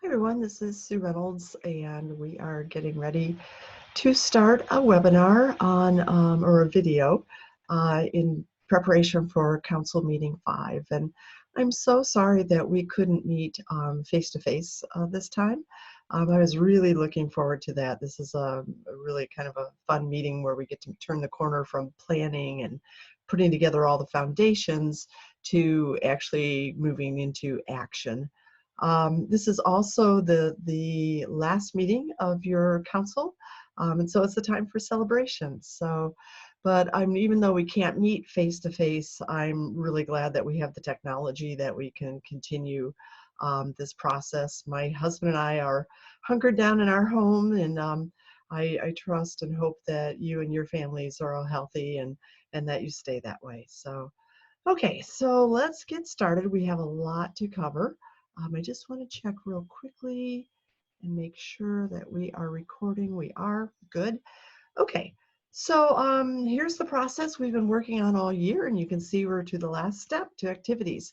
Hi everyone, this is Sue Reynolds and we are getting ready to start a webinar on or a video in preparation for Council Meeting 5. And I'm so sorry that we couldn't meet face-to-face this time. I was really looking forward to that. This is a really kind of a fun meeting where we get to turn the corner from planning and putting together all the foundations to actually moving into action. This is also the last meeting of your council, and so it's a time for celebration. So, but even though we can't meet face to face, I'm really glad that we have the technology that we can continue this process. My husband and I are hunkered down in our home, and I trust and hope that you and your families are all healthy and that you stay that way. So, okay, so let's get started. We have a lot to cover. I just want to check real quickly and make sure that we are recording. We are good. Okay, so here's the process we've been working on all year, and you can see we're to the last step, to activities.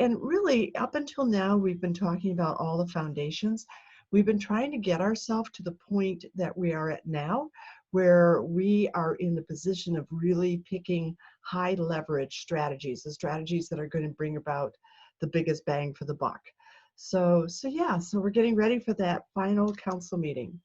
And really, up until now, we've been talking about all the foundations. We've been trying to get ourselves to the point that we are at now, where we are in the position of really picking high leverage strategies, the strategies that are going to bring about the biggest bang for the buck. So we're getting ready for that final council meeting.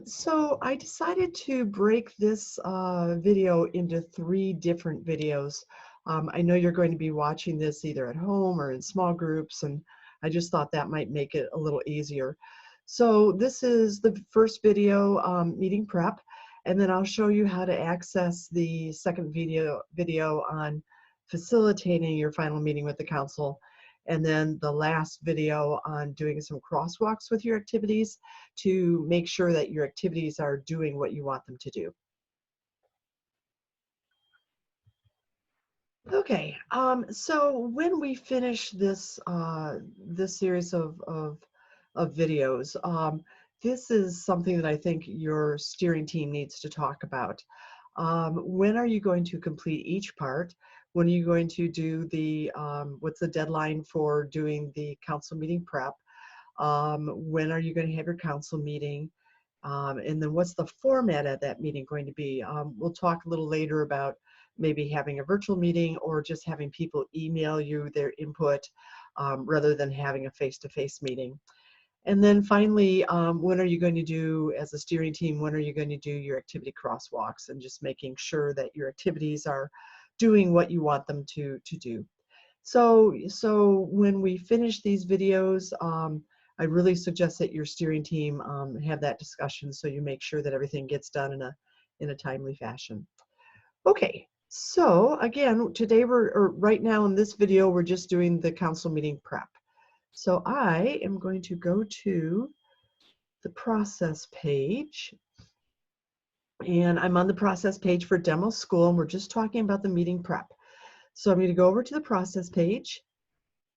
So I decided to break this video into 3 different videos. I know you're going to be watching this either at home or in small groups, and I just thought that might make it a little easier. So this is the first video, meeting prep, and then I'll show you how to access the second video on facilitating your final meeting with the council, and then the last video on doing some crosswalks with your activities to make sure that your activities are doing what you want them to do. Okay, so when we finish this this series of videos, this is something that I think your steering team needs to talk about. When are you going to complete each part? When are you going to do the, what's the deadline for doing the council meeting prep? When are you going to have your council meeting? And then what's the format of that meeting going to be? We'll talk a little later about maybe having a virtual meeting or just having people email you their input rather than having a face-to-face meeting. And then finally, when are you going to do, as a steering team, when are you going to do your activity crosswalks and just making sure that your activities are doing what you want them to do. So when we finish these videos, I really suggest that your steering team have that discussion so you make sure that everything gets done in a timely fashion. Okay, so again, today right now in this video, we're just doing the council meeting prep. So I am going to go to the process page, and I'm on the process page for demo school, and we're just talking about the meeting prep. So I'm going to go over to the process page,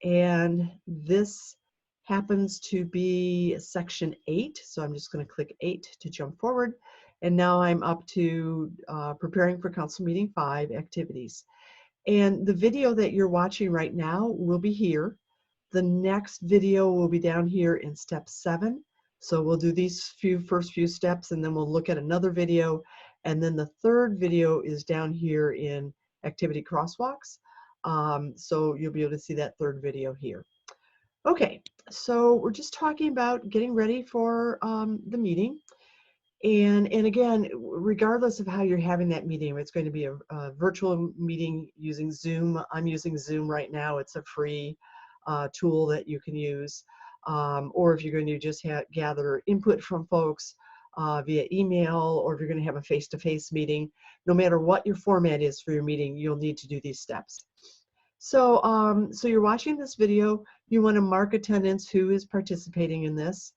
and this happens to be section 8. So I'm just going to click 8 to jump forward. And now I'm up to preparing for council meeting 5 activities. And the video that you're watching right now will be here. The next video will be down here in step 7. So we'll do these first few steps, and then we'll look at another video. And then the third video is down here in activity crosswalks. So you'll be able to see that third video here. Okay, so we're just talking about getting ready for the meeting. And again, regardless of how you're having that meeting, it's going to be a virtual meeting using Zoom. I'm using Zoom right now. It's a free tool that you can use. Or if you're going to just gather input from folks via email, or if you're going to have a face-to-face meeting, no matter what your format is for your meeting, you'll need to do these steps. So, so you're watching this video. You want to mark attendance, who is participating in this.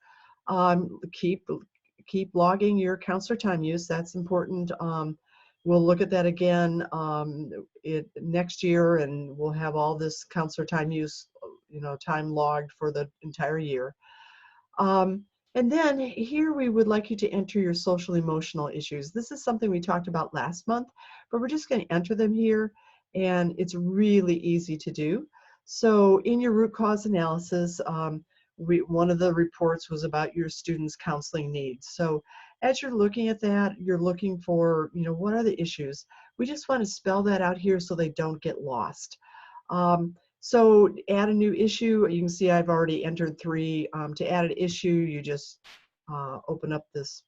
Keep logging your counselor time use. That's important. We'll look at that again next year, and we'll have all this counselor time use, time logged for the entire year. And then here we would like you to enter your social emotional issues. This is something we talked about last month, but we're just going to enter them here, and it's really easy to do. So in your root cause analysis, one of the reports was about your students' counseling needs. So as you're looking at that, you're looking for, what are the issues? We just want to spell that out here so they don't get lost. So add a new issue. You can see I've already entered 3. To add an issue, you just open up this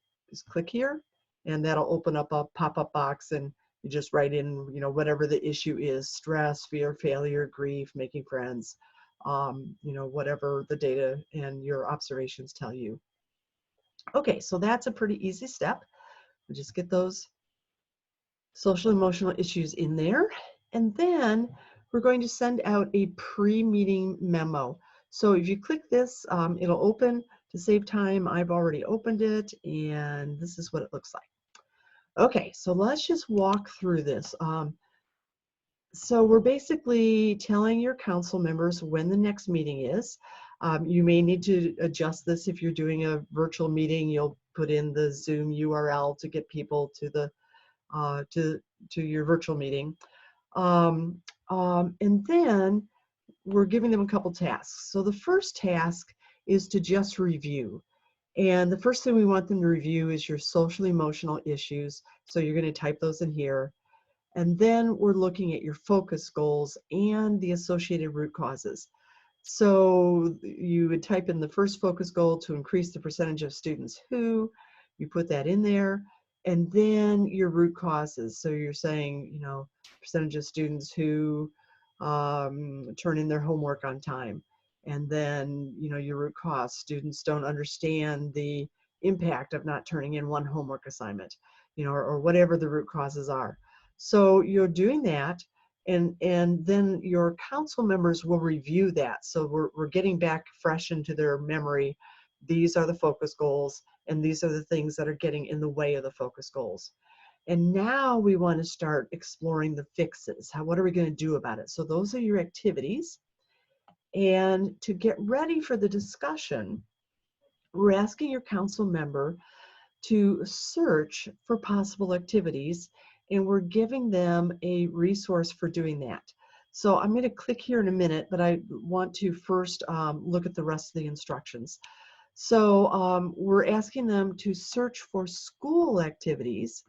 click here, and that'll open up a pop-up box, and you just write in, whatever the issue is: stress, fear, failure, grief, making friends, whatever the data and your observations tell you. Okay, so that's a pretty easy step. We just get those social emotional issues in there. And then we're going to send out a pre-meeting memo. So if you click this, it'll open. To save time, I've already opened it, and this is what it looks like. Okay, so let's just walk through this. So we're basically telling your council members when the next meeting is. You may need to adjust this if you're doing a virtual meeting. You'll put in the Zoom URL to get people to the to your virtual meeting. And then we're giving them a couple tasks. So the first task is to just review. And the first thing we want them to review is your social emotional issues. So you're going to type those in here. And then we're looking at your focus goals and the associated root causes. So you would type in the first focus goal to increase the percentage of students who, you put that in there, and then your root causes. So you're saying, percentage of students who turn in their homework on time. And then, your root cause: students don't understand the impact of not turning in one homework assignment, or whatever the root causes are. So you're doing that, and then your council members will review that. So we're getting back fresh into their memory. These are the focus goals, and these are the things that are getting in the way of the focus goals. And now we want to start exploring the fixes. What are we going to do about it? So those are your activities. And to get ready for the discussion, we're asking your council member to search for possible activities, and we're giving them a resource for doing that. So I'm going to click here in a minute, but I want to first look at the rest of the instructions. So we're asking them to search for school activities.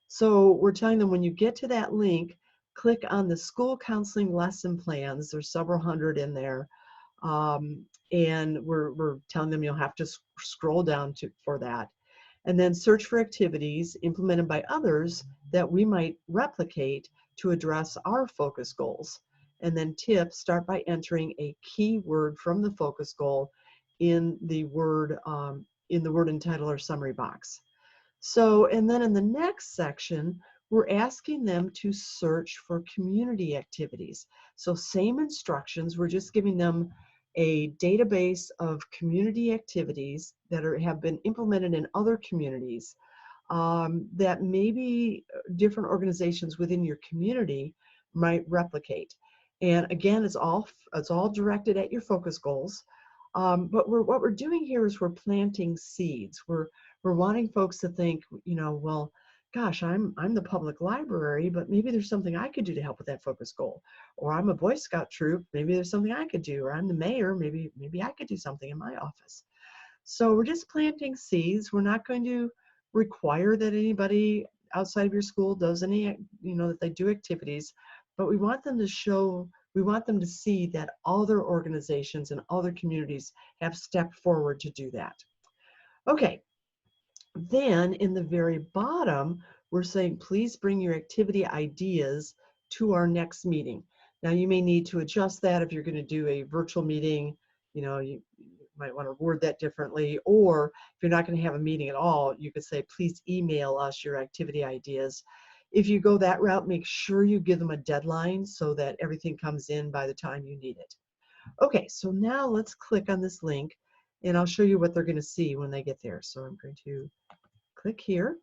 So we're telling them when you get to that link, click on the school counseling lesson plans. There's several hundred in there. And we're telling them you'll have to scroll down for that. And then search for activities implemented by others that we might replicate to address our focus goals. And then start by entering a keyword from the focus goal in the word entitle or summary box. So, and then in the next section, we're asking them to search for community activities. So same instructions, we're just giving them a database of community activities that have been implemented in other communities that maybe different organizations within your community might replicate. And again, it's all directed at your focus goals. But what we're doing here is we're planting seeds. We're wanting folks to think, well, gosh, I'm the public library, but maybe there's something I could do to help with that focus goal. Or I'm a Boy Scout troop, maybe there's something I could do. Or I'm the mayor, maybe I could do something in my office. So we're just planting seeds. We're not going to require that anybody outside of your school does any, that they do activities, but we want them to see that other organizations and other communities have stepped forward to do that. Okay, then in the very bottom, we're saying, please bring your activity ideas to our next meeting. Now you may need to adjust that if you're going to do a virtual meeting. You might want to word that differently, or if you're not going to have a meeting at all, you could say, please email us your activity ideas. If you go that route, make sure you give them a deadline so that everything comes in by the time you need it. Okay, so now let's click on this link, and I'll show you what they're going to see when they get there. So I'm going to click here,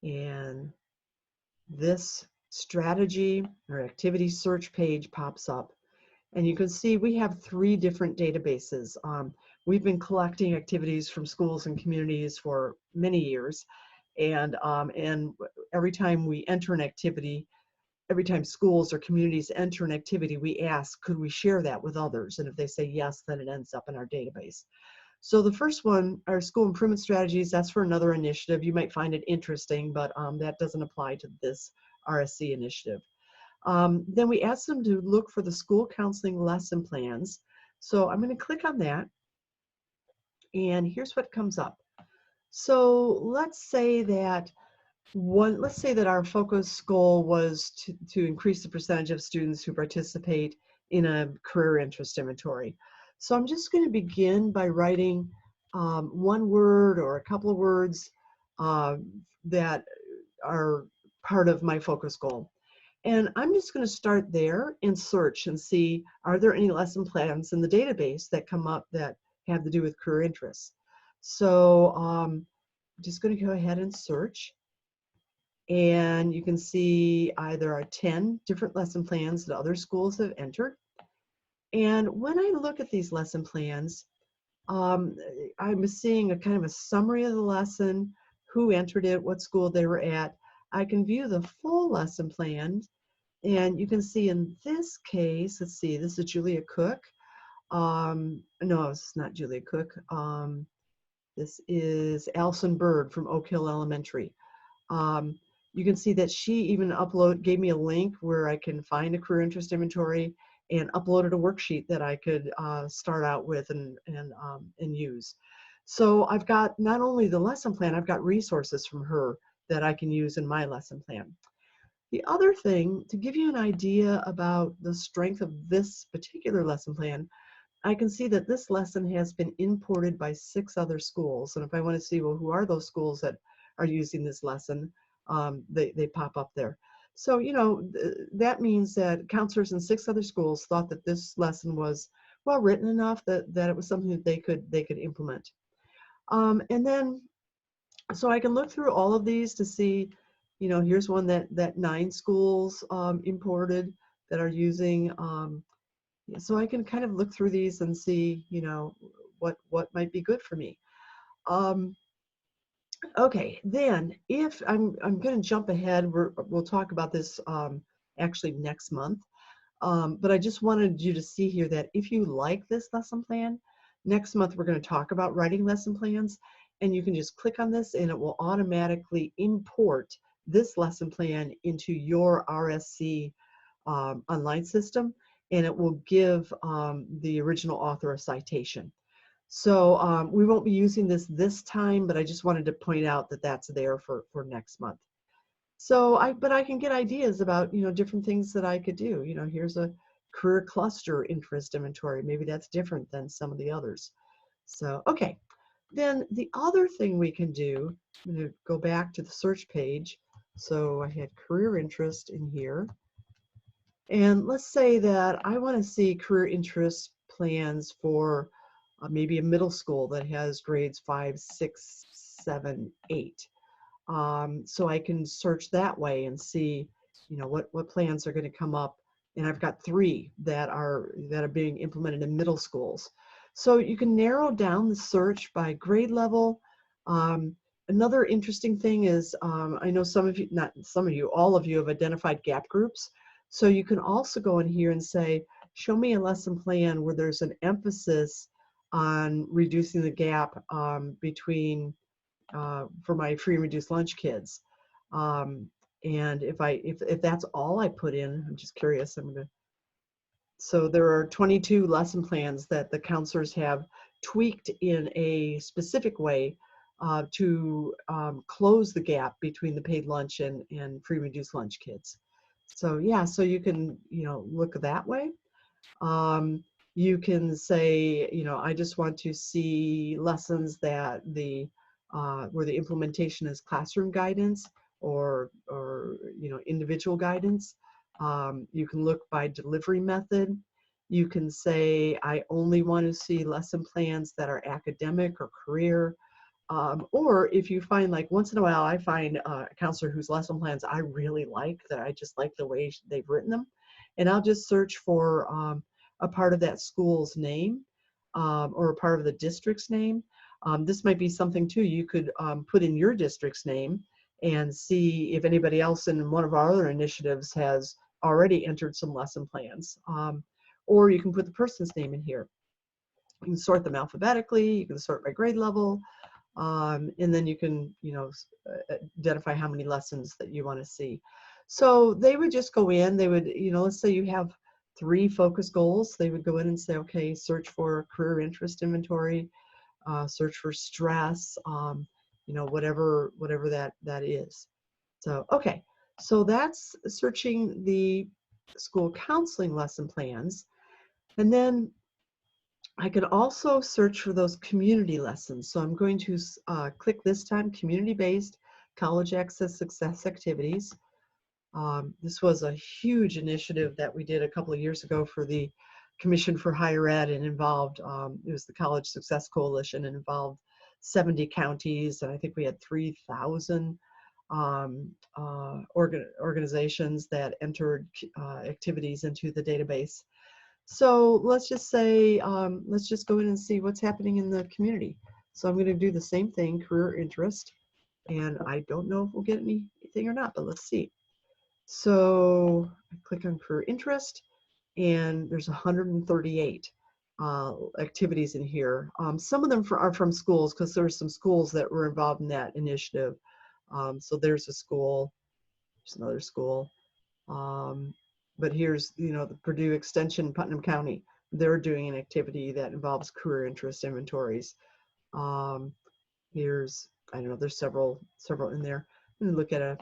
and this strategy or activity search page pops up. And you can see we have 3 different databases. We've been collecting activities from schools and communities for many years. And every time we enter an activity, every time schools or communities enter an activity, we ask, could we share that with others? And if they say yes, then it ends up in our database. So the first one, our school improvement strategies, that's for another initiative. You might find it interesting, but that doesn't apply to this RSC initiative. Then we asked them to look for the school counseling lesson plans. So I'm going to click on that, and here's what comes up. So let's say that our focus goal was to increase the percentage of students who participate in a career interest inventory. So I'm just going to begin by writing one word or a couple of words that are part of my focus goal. And I'm just going to start there and search and see, are there any lesson plans in the database that come up that have to do with career interests? So I'm just going to go ahead and search. And you can see there are 10 different lesson plans that other schools have entered. And when I look at these lesson plans, I'm seeing a kind of a summary of the lesson, who entered it, what school they were at. I can view the full lesson plan, and you can see in this case, let's see, this is Julia Cook. No, it's not Julia Cook. This is Allison Bird from Oak Hill Elementary. You can see that she even gave me a link where I can find a career interest inventory and uploaded a worksheet that I could start out with and use. So I've got not only the lesson plan, I've got resources from her that I can use in my lesson plan. The other thing, to give you an idea about the strength of this particular lesson plan, I can see that this lesson has been imported by 6 other schools. And if I want to see, well, who are those schools that are using this lesson, they pop up there. So, you know, that means that counselors in 6 other schools thought that this lesson was well written enough that it was something that they could implement. And then, so I can look through all of these to see, you know, here's one that 9 schools imported that are using. So I can kind of look through these and see, you know, what might be good for me. Okay, then if I'm going to jump ahead, we'll talk about this actually next month. But I just wanted you to see here that if you like this lesson plan, next month we're going to talk about writing lesson plans, and you can just click on this and it will automatically import this lesson plan into your RSC online system, and it will give the original author a citation. So we won't be using this time, but I just wanted to point out that that's there for next month. So but I can get ideas about, you know, different things that I could do. You know, here's a career cluster interest inventory. Maybe that's different than some of the others. So, okay. Then the other thing we can do, I'm going to go back to the search page. So I had career interest in here. And let's say that I want to see career interest plans for maybe a middle school that has grades 5, 6, 7, 8. So I can search that way and see, you know, what plans are going to come up. And I've got 3 that are being implemented in middle schools. So you can narrow down the search by grade level. Another interesting thing is, I know some of you, not some of you, all of you have identified gap groups. So you can also go in here and say, show me a lesson plan where there's an emphasis on reducing the gap between for my free and reduced lunch kids. And if that's all I put in, I'm just curious. So there are 22 lesson plans that the counselors have tweaked in a specific way to close the gap between the paid lunch and free reduced lunch kids. So yeah, so you can, you know, look that way. You can say, you know, I just want to see lessons that where the implementation is classroom guidance or you know, individual guidance. You can look by delivery method. You can say, I only want to see lesson plans that are academic or career. Or if you find, like, once in a while, I find a counselor whose lesson plans I really like, that I just like the way they've written them. And I'll just search for a part of that school's name or a part of the district's name. This might be something too you could put in your district's name and see if anybody else in one of our other initiatives has already entered some lesson plans. Or you can put the person's name in here. You can sort them alphabetically, you can sort by grade level, and then you can, identify how many lessons that you want to see. So they would just go in, they would, let's say you have 3 focus goals. They would go in and say, okay, search for career interest inventory, search for stress, whatever that is. So, okay, so that's searching the school counseling lesson plans. And then I could also search for those community lessons. So I'm going to click this time, community-based college access success activities. This was a huge initiative that we did a couple of years ago for the Commission for Higher Ed, and involved, it was the College Success Coalition, and involved 70 counties, and I think we had 3,000 organizations that entered activities into the database. So let's just say, let's just go in and see what's happening in the community. So I'm going to do the same thing, career interest, and I don't know if we'll get anything or not, but let's see. So I click on career interest, and there's 138 activities in here. Some of them are from schools, because there were some schools that were involved in that initiative. So there's a school, there's another school. But here's, the Purdue Extension, Putnam County. They're doing an activity that involves career interest inventories. Here's, I don't know, there's several in there. I'm gonna look at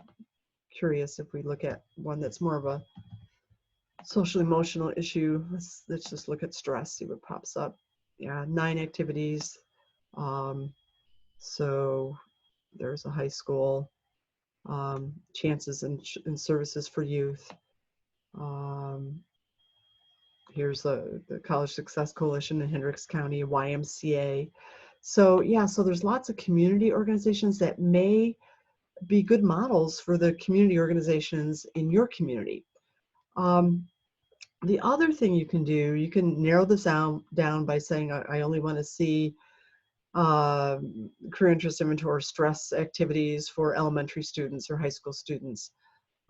curious if we look at one that's more of a social emotional issue. Let's just look at stress, see what pops up. Yeah, 9 activities. So there's a high school, chances and services for youth. Here's the College Success Coalition in Hendricks County, YMCA. So yeah, so there's lots of community organizations that may be good models for the community organizations in your community. The other thing you can do, you can narrow this down by saying, I only want to see career interest inventory, stress activities for elementary students or high school students.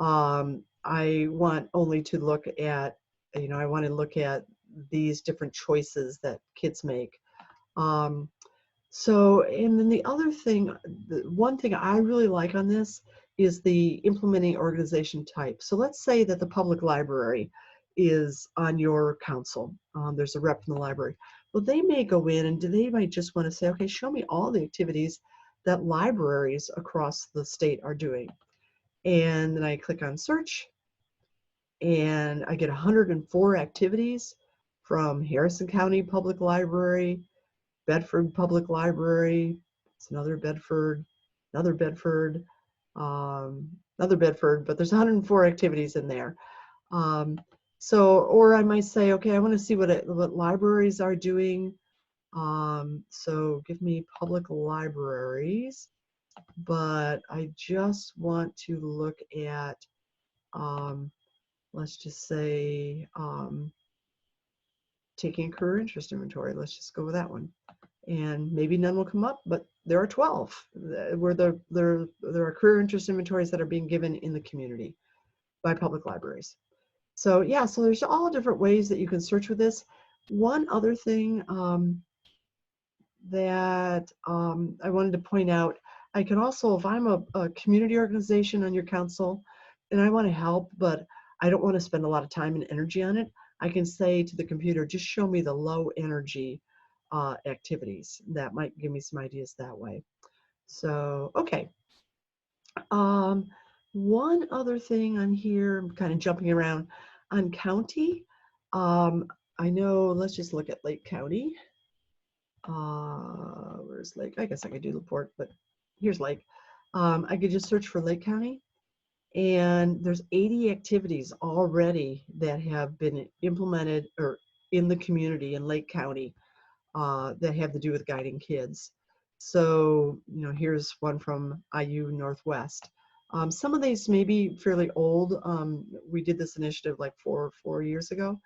I want only to look at, I want to look at these different choices that kids make. So, and then the other thing, the one thing I really like on this is the implementing organization type. So let's say that the public library is on your council. There's a rep from the library. Well, they may go in and they might just want to say, okay, show me all the activities that libraries across the state are doing. And then I click on search, and I get 104 activities from Harrison County Public Library, Bedford Public Library, it's another Bedford, another Bedford, but there's 104 activities in there. So, or I might say, okay, I want to see what libraries are doing. So give me public libraries, but I just want to look at, let's just say, taking a career interest inventory. Let's just go with that one. And maybe none will come up, but there are 12 where there are career interest inventories that are being given in the community by public libraries. So yeah, so there's all different ways that you can search with this. One other thing that I wanted to point out, I can also, if I'm a community organization on your council and I want to help, but I don't want to spend a lot of time and energy on it, I can say to the computer, just show me the low energy activities. That might give me some ideas that way. So, okay. One other thing on here, I'm kind of jumping around on county. I know, let's just look at Lake County. Where's Lake? I guess I could do LaPorte, but here's Lake. I could just search for Lake County, and there's 80 activities already that have been implemented or in the community in Lake County that have to do with guiding kids. So, here's one from IU Northwest. Some of these may be fairly old. We did this initiative like four years ago.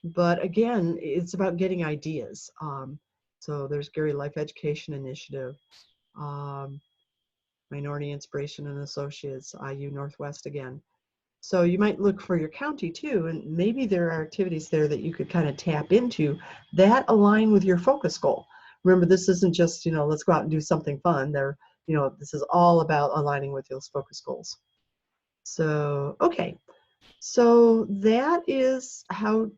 But again, it's about getting ideas. So there's Gary Life Education Initiative. Minority Inspiration and Associates, IU Northwest again. So you might look for your county too, and maybe there are activities there that you could kind of tap into that align with your focus goal. Remember, this isn't just, let's go out and do something fun. This is all about aligning with those focus goals. So, okay. So that is how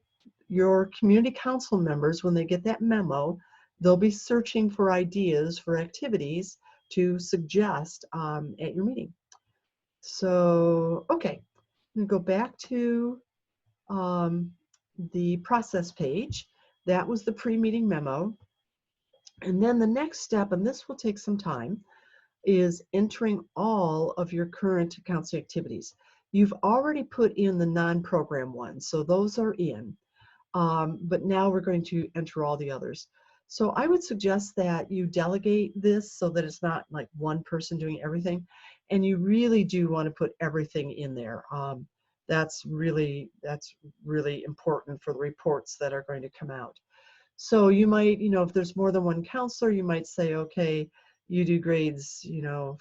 your community council members, when they get that memo, they'll be searching for ideas for activities to suggest at your meeting. So, okay. I'm going to go back to the process page. That was the pre-meeting memo. And then the next step, and this will take some time, is entering all of your current counseling activities. You've already put in the non-program ones, so those are in. But now we're going to enter all the others. So I would suggest that you delegate this so that it's not like one person doing everything. And you really do want to put everything in there. That's really important for the reports that are going to come out. So you might, if there's more than one counselor, you might say, okay, you do grades,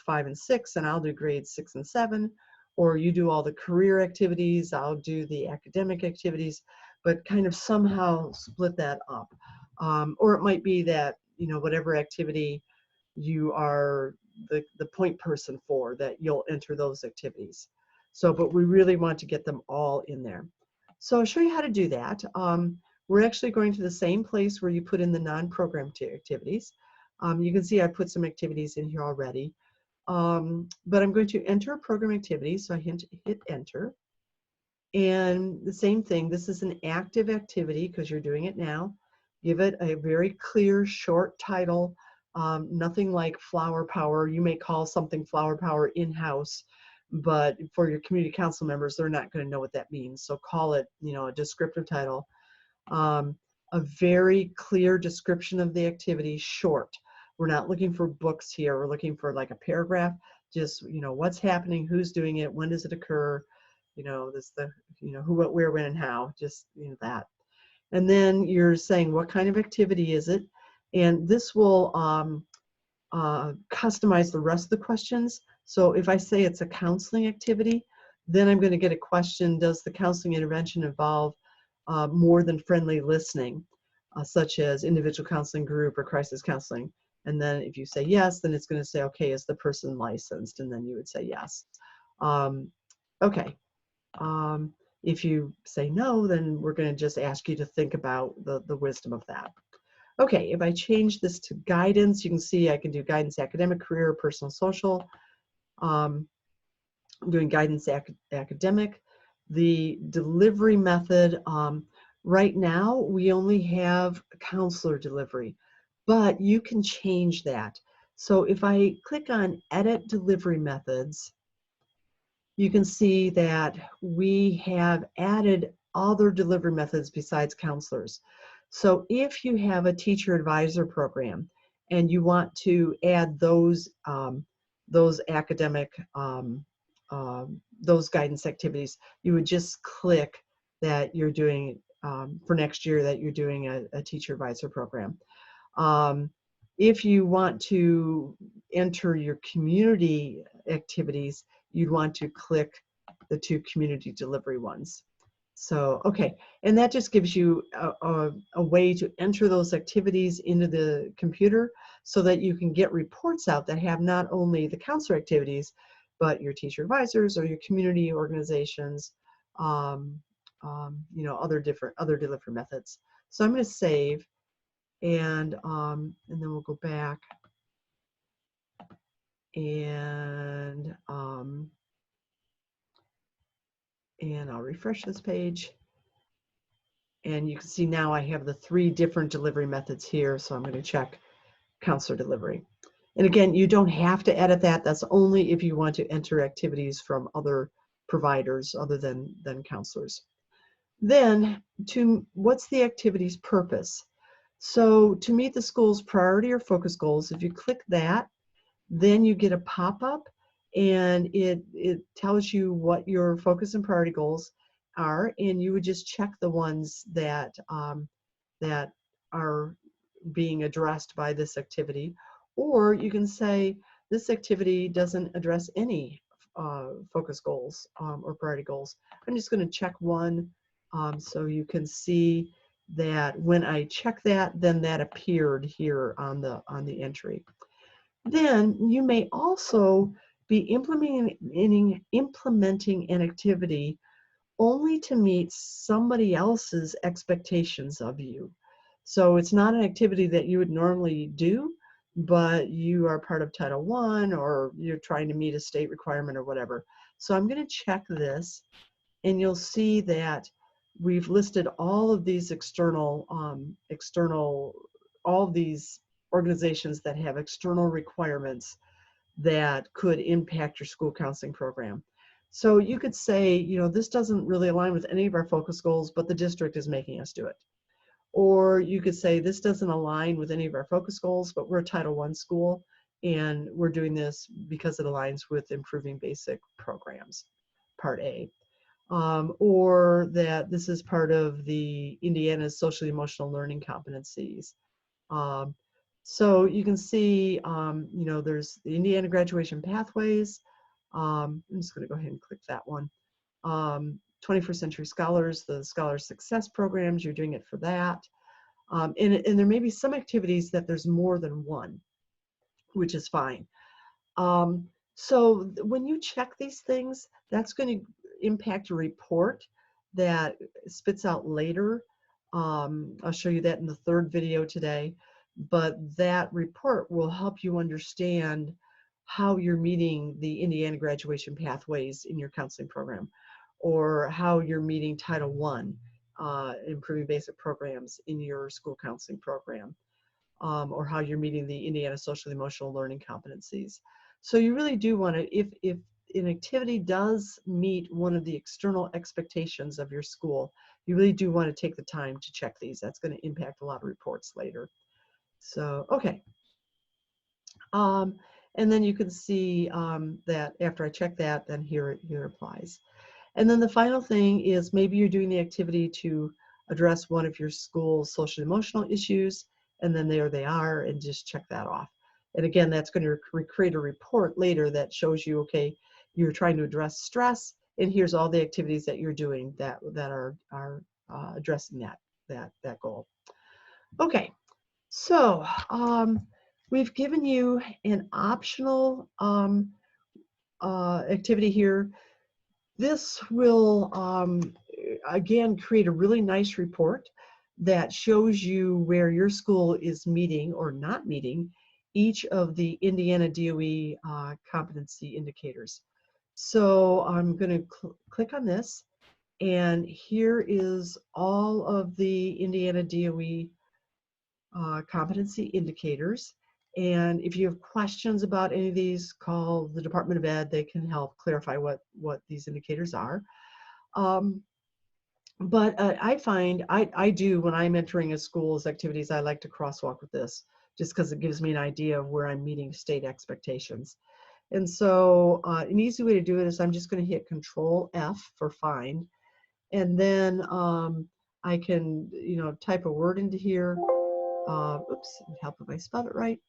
5 and 6, and I'll do grades 6 and 7. Or you do all the career activities, I'll do the academic activities, but kind of somehow split that up. Or it might be that, whatever activity you are the point person for, that you'll enter those activities. So, but we really want to get them all in there. So I'll show you how to do that. We're actually going to the same place where you put in the non-program activities. You can see I put some activities in here already. But I'm going to enter a program activity, so I hit enter. And the same thing, this is an active activity because you're doing it now. Give it a very clear, short title. Nothing like flower power. You may call something flower power in-house, but for your community council members, they're not going to know what that means. So call it, a descriptive title. A very clear description of the activity, short. We're not looking for books here. We're looking for like a paragraph. Just, what's happening, who's doing it, when does it occur, who, what, where, when, and how. Just that. And then you're saying what kind of activity is it, and this will customize the rest of the questions. So if I say it's a counseling activity, then I'm going to get a question: does the counseling intervention involve more than friendly listening, such as individual counseling, group, or crisis counseling? And then if you say yes, then it's going to say, okay, is the person licensed? And then you would say yes. Okay. If you say no, then we're going to just ask you to think about the wisdom of that. Okay, if I change this to guidance, you can see I can do guidance, academic, career, personal, social. I'm doing guidance, academic. The delivery method, right now we only have counselor delivery, but you can change that. So if I click on edit delivery methods, you can see that we have added other delivery methods besides counselors. So if you have a teacher advisor program and you want to add those academic, those guidance activities, you would just click that you're doing, for next year, that you're doing a teacher advisor program. If you want to enter your community activities, you'd want to click the 2 community delivery ones. So, okay, and that just gives you a way to enter those activities into the computer so that you can get reports out that have not only the counselor activities, but your teacher advisors or your community organizations, other delivery methods. So I'm going to save, and then we'll go back, and I'll refresh this page, and you can see now I have the 3 different delivery methods here. So I'm going to check counselor delivery, and again, you don't have to edit that. That's only if you want to enter activities from other providers other than counselors. Then, what's the activity's purpose? So to meet the school's priority or focus goals, if you click that, then you get a pop-up, and it tells you what your focus and priority goals are, and you would just check the ones that that are being addressed by this activity. Or you can say, this activity doesn't address any focus goals or priority goals. I'm just going to check one so you can see that when I check that, then that appeared here on the entry. Then you may also be implementing an activity only to meet somebody else's expectations of you. So it's not an activity that you would normally do, but you are part of Title I, or you're trying to meet a state requirement or whatever. So I'm going to check this, and you'll see that we've listed all of these all of these organizations that have external requirements that could impact your school counseling program. So you could say, you know, this doesn't really align with any of our focus goals, but the district is making us do it. Or you could say, this doesn't align with any of our focus goals, but we're a Title I school, and we're doing this because it aligns with improving basic programs, Part A. Or that this is part of the Indiana's social emotional learning competencies. So you can see, you know, there's the Indiana graduation pathways. I'm just going to go ahead and click that one. 21st Century Scholars, the Scholar Success Programs, you're doing it for that. And there may be some activities that there's more than one, which is fine. So when you check these things, that's going to impact a report that spits out later. I'll show you that in the third video today, but that report will help you understand how you're meeting the Indiana graduation pathways in your counseling program, or how you're meeting Title I, improving basic programs in your school counseling program, or how you're meeting the Indiana social emotional learning competencies. So you really do want to, if an activity does meet one of the external expectations of your school, you really do want to take the time to check these. That's going to impact a lot of reports later. So, okay. And then you can see that after I check that, then here it applies. And then the final thing is, maybe you're doing the activity to address one of your school's social and emotional issues, and then there they are, and just check that off. And again, that's going to create a report later that shows you, okay, you're trying to address stress, and here's all the activities that you're doing that are addressing that goal. Okay, so we've given you an optional activity here. This will, again, create a really nice report that shows you where your school is meeting or not meeting each of the Indiana DOE competency indicators. So I'm going to click on this, and here is all of the Indiana DOE competency indicators. And if you have questions about any of these, call the Department of Ed. They can help clarify what these indicators are. But I find I do, when I'm entering a school's activities, I like to crosswalk with this, just because it gives me an idea of where I'm meeting state expectations. And so an easy way to do it is I'm just going to hit Control F for find, and then I can, you know, type a word into here. Oops, it would help if I spelled it right.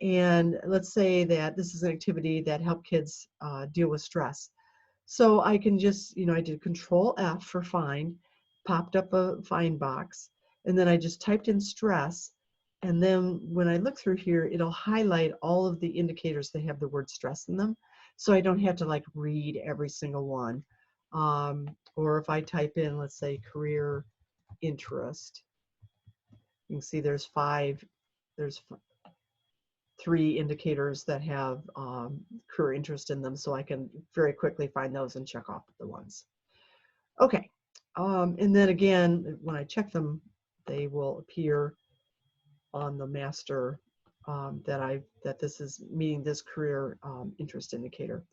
And let's say that this is an activity that help kids deal with stress. So I can just, you know, I did Control F for find, popped up a find box, and then I just typed in stress. And then when I look through here, it'll highlight all of the indicators that have the word stress in them. So I don't have to like read every single one. Or if I type in, let's say, career interest, you can see there's three indicators that have career interest in them, so I can very quickly find those and check off the ones. Okay, and then again, when I check them, they will appear on the master that this is meeting this career interest indicator.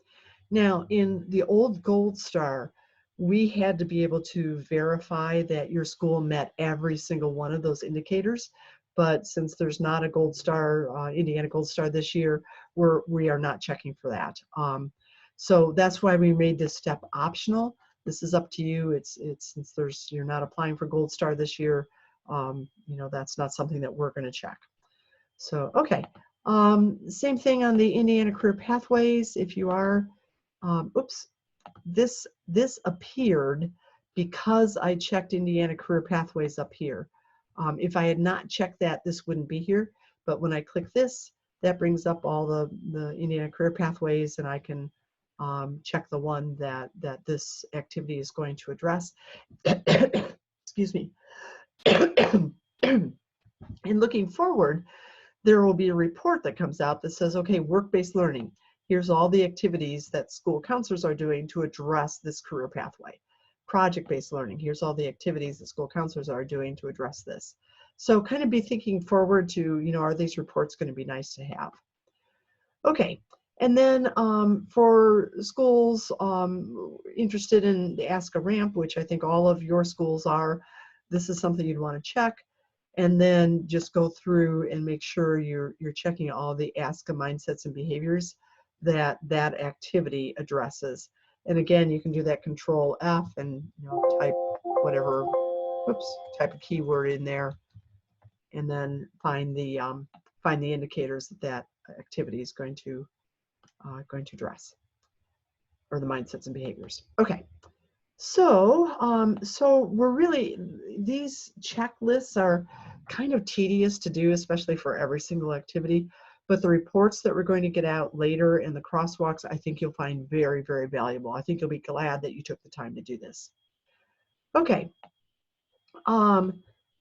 Now, in the old Gold Star, we had to be able to verify that your school met every single one of those indicators. But since there's not a Gold Star, Indiana Gold Star this year, we are not checking for that. So that's why we made this step optional. This is up to you. It's since you're not applying for Gold Star this year, you know, that's not something that we're going to check. So okay, Same thing on the Indiana Career Pathways. If you are, oops, this appeared because I checked Indiana Career Pathways up here. If I had not checked that, this wouldn't be here. But when I click this, that brings up all the Indiana Career Pathways, and I can check the one that this activity is going to address. Excuse me. And looking forward, there will be a report that comes out that says, okay, work-based learning. Here's all the activities that school counselors are doing to address this career pathway. Project-based learning. Here's all the activities that school counselors are doing to address this. So kind of be thinking forward to, you know, are these reports going to be nice to have? Okay. And then for schools interested in the Ask a Ramp, which I think all of your schools are, this is something you'd want to check. And then just go through and make sure you're checking all the Ask a Mindsets and Behaviors that activity addresses. And again, you can do that Control F and, you know, type whatever, whoops, type a keyword in there, and then find the indicators that that activity is going to address, or the mindsets and behaviors. Okay. So, so we're really, these checklists are kind of tedious to do, especially for every single activity, but the reports that we're going to get out later and the crosswalks, I think you'll find very, very valuable. I think you'll be glad that you took the time to do this. Okay,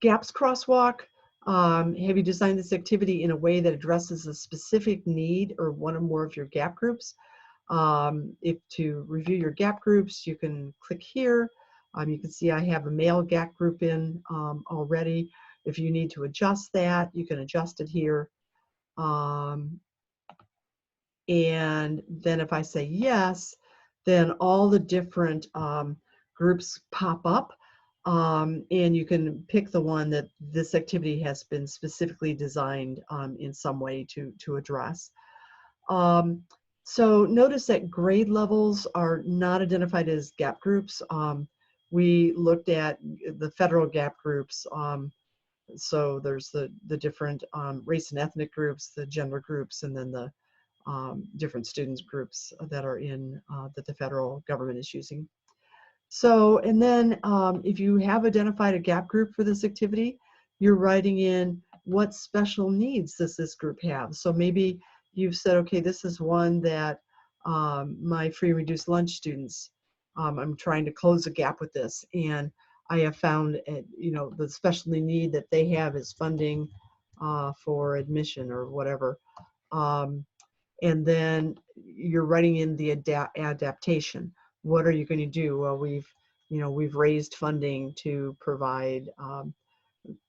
gaps crosswalk. Have you designed this activity in a way that addresses a specific need or one or more of your gap groups? If to review your gap groups, you can click here. You can see I have a male gap group in already. If you need to adjust that, you can adjust it here. And then if I say yes, then all the different groups pop up. And you can pick the one that this activity has been specifically designed in some way to address. So notice that grade levels are not identified as gap groups. We looked at the federal gap groups. So there's the different race and ethnic groups, the gender groups, and then the different students groups that are in that the federal government is using. So, and then if you have identified a gap group for this activity, you're writing in what special needs does this group have. So maybe you've said, okay, this is one that my free reduced lunch students, I'm trying to close a gap with this. And I have found, you know, the special need that they have is funding for admission or whatever. And then you're writing in the adaptation. What are you going to do? Well, we've raised funding to provide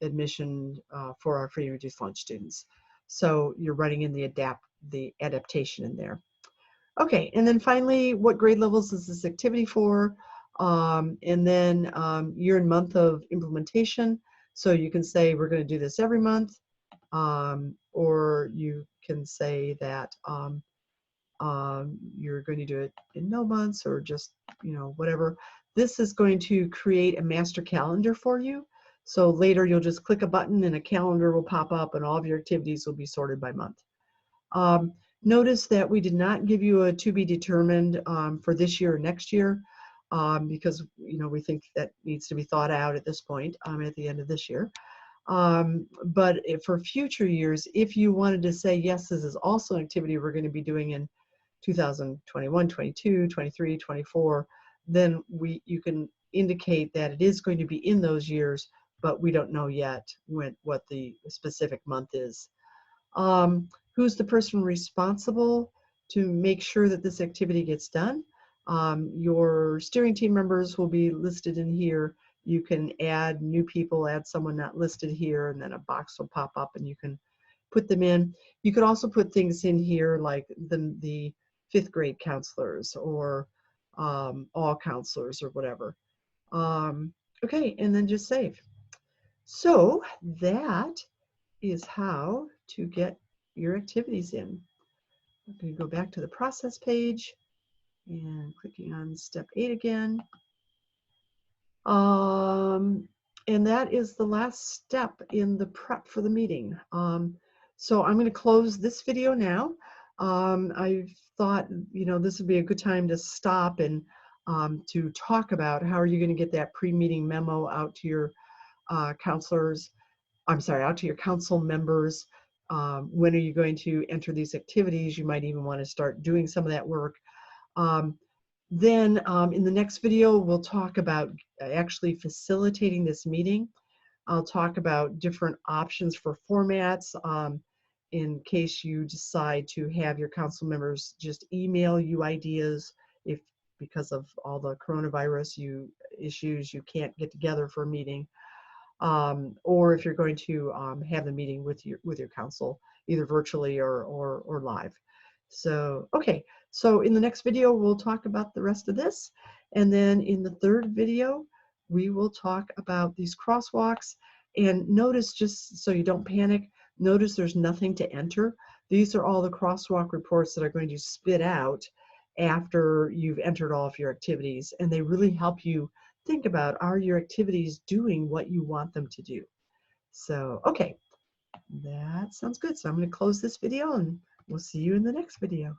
admission for our free and reduced lunch students. So you're writing in the adaptation in there. Okay, and then finally, what grade levels is this activity for? And then year and month of implementation. So you can say we're going to do this every month, or you can say that you're going to do it in no months, or just, you know, whatever. This is going to create a master calendar for you. So later you'll just click a button and a calendar will pop up and all of your activities will be sorted by month. Notice that we did not give you a to be determined for this year or next year because, you know, we think that needs to be thought out at this point at the end of this year. But for future years, if you wanted to say, yes, this is also an activity we're going to be doing in 2021, 22, 23, 24, then you can indicate that it is going to be in those years, but we don't know yet what the specific month is. Who's the person responsible to make sure that this activity gets done? Your steering team members will be listed in here. You can add new people, add someone not listed here, and then a box will pop up and you can put them in. You could also put things in here like the 5th grade counselors or all counselors or whatever. Okay, and then just save. So that is how to get your activities in. I'm going to go back to the process page and clicking on step 8 again. And that is the last step in the prep for the meeting. So I'm going to close this video now. I thought, this would be a good time to stop and to talk about how are you going to get that pre-meeting memo out to your counselors. I'm sorry, out to your council members. When are you going to enter these activities? You might even want to start doing some of that work. Then in the next video, we'll talk about actually facilitating this meeting. I'll talk about different options for formats in case you decide to have your council members just email you ideas if because of all the coronavirus issues you can't get together for a meeting, or if you're going to have the meeting with your council either virtually or live. So okay, so in the next video we'll talk about the rest of this, and then in the third video we will talk about these crosswalks. And notice, just so you don't panic, notice there's nothing to enter. These are all the crosswalk reports that are going to spit out after you've entered all of your activities, and they really help you think about, are your activities doing what you want them to do? So okay, that sounds good. So I'm going to close this video and we'll see you in the next video.